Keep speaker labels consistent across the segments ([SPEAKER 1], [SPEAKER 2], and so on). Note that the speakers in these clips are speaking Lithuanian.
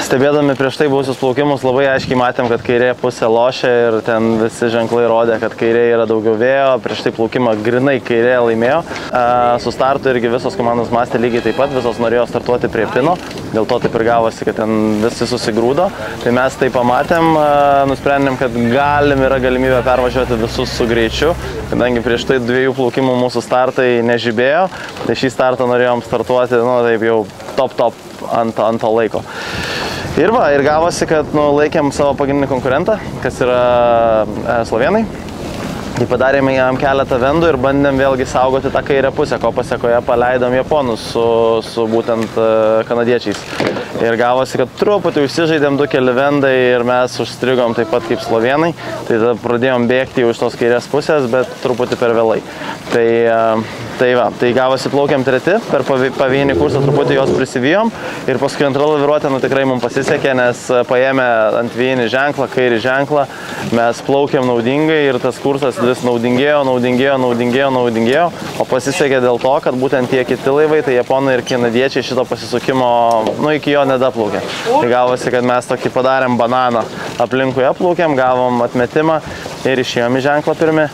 [SPEAKER 1] stebėdami prieš tai buvusius plaukimus labai aiškiai matėm, kad kairė pusė lošia ir ten visi ženklai rodė, kad kairė yra daugiau vėjo, prieš tai plaukimą grinai kairė laimėjo. Su startu irgi visos komandos mąstė lygiai taip pat, visos norėjo startuoti prie pino, dėl to taip ir gavosi, kad ten visi susigrūdo. Tai mes tai pamatėm, nusprendėm, kad yra galimybė pervažiuoti visus su greičiu, kadangi prieš tai 2 plaukimų mūsų startai nežibėjo, tai šį startą norėjom startuoti, taip jau top ant to laiko. Ir gavosi, kad laikėm savo pagrindinį konkurentą, kas yra slovėnai. Tai padarėme jam keletą vendų ir bandėm vėlgi saugoti tą kairę pusę, ko pasekoje paleidom japonus su būtent kanadiečiais. Ir gavosi, kad truputį užsižaidėm 2 keli vendai ir mes užstrigom taip pat kaip slovėnai. Tai tada pradėjom bėgti už tos kairės pusės, bet truputį per vėlai. Tai gavosi plaukiam 3, per pavienį kursą truputį jos prisivijom ir paskui antrą laviruotę tikrai mums pasisekė, nes paėmė ant vienį ženklą, kairį ženklą, mes plaukiam naudingai ir tas kursas vis naudingėjo, o pasisekė dėl to, kad būtent tie kiti laivai, tai japonai ir kanadiečiai šito pasisukimo, iki jo nedaplaukė. Tai gavosi, kad mes tokį padarėm bananą aplinkui aplaukėm, gavom atmetimą ir išėjom į ženklą pirmi.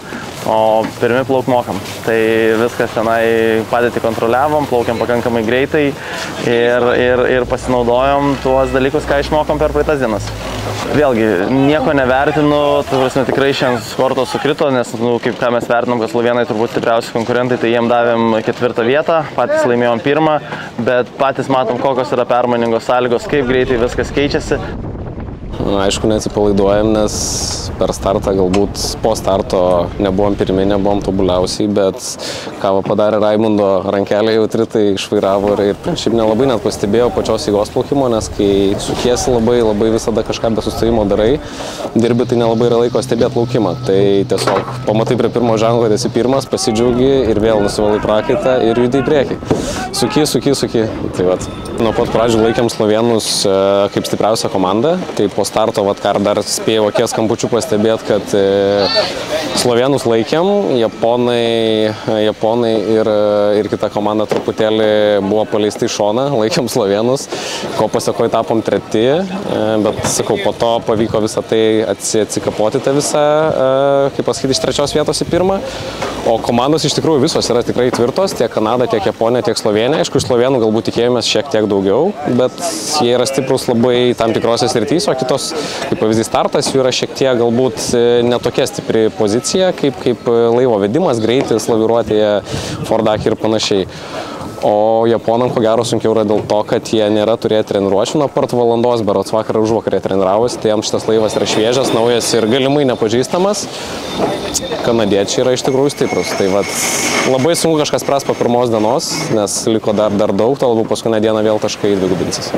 [SPEAKER 1] O pirmi plauk mokam. Tai viskas tenai padėtį kontroliavom, plaukiam pakankamai greitai ir pasinaudojom tuos dalykus, ką išmokom per praeitas dienas. Vėlgi, nieko nevertinu, tikrai šiandien sporto sukrito, nes ką mes vertinom, kad slovėnai turbūt stipriausi konkurentai, tai jiem davėm 4 vietą, patys laimėjom 1, bet patys matom, kokios yra permainingos sąlygos, kaip greitai viskas keičiasi.
[SPEAKER 2] Aišku, neatsipalaiduojam, nes per startą, galbūt po starto nebuvom pirmi, nebuvom tobuliausiai, bet ką padarė Raimundo rankelė jautri, tai išvairavo ir šiaip nelabai net pastebėjau pačios eigos plaukimo, nes kai sukiesi labai visada kažką be sustojimo darai, dirbi, tai nelabai yra laiko stebėti plaukimą. Tai tiesiog pamatai prie pirmo ženklo, kad esi pirmas, pasidžiaugi ir vėl nusivalai prakaitą ir judi į priekį. Suki. Tai nuo pat pradžių laikėm slovėnus kaip stipriausią komandą, tai po starto, ką dar spėjau akies kampučių pastebėti, kad slovėnus laikėm, japonai ir kita komanda truputėlį buvo paleisti į šoną, laikėm slovėnus, ko pasekoje tapom 3, bet sakau, po to pavyko visą tai atsikapoti tą visą, kaip pasakyti, iš 3 vietos į 1. O komandos iš tikrųjų visos yra tikrai tvirtos, tiek Kanada, tiek Japonija, tiek Slovėnija. Aišku, iš slovėnų galbūt tikėjomės šiek tiek daugiau, bet jie yra stiprus labai tam tikrose srityse, o kitos, kaip pavyzdys, startas jų yra šiek tiek galbūt netokia stipri pozicija, kaip laivo vedimas, greitis, laviruotėje, fordakį ir panašiai. O japonam ko gero sunkiau yra dėl to, kad jie nėra turėję treniruočių nuo part valandos, berods vakar užvakarė treniravosi, tai jam šitas laivas yra šviežias, naujas ir galimai nepažįstamas. Kanadiečiai yra iš tikrųjų stiprus. Tai labai sunku kažkas spręs po pirmos dienos, nes liko dar daug, to labiau paskutinę dieną vėl taškai dvigubinsis.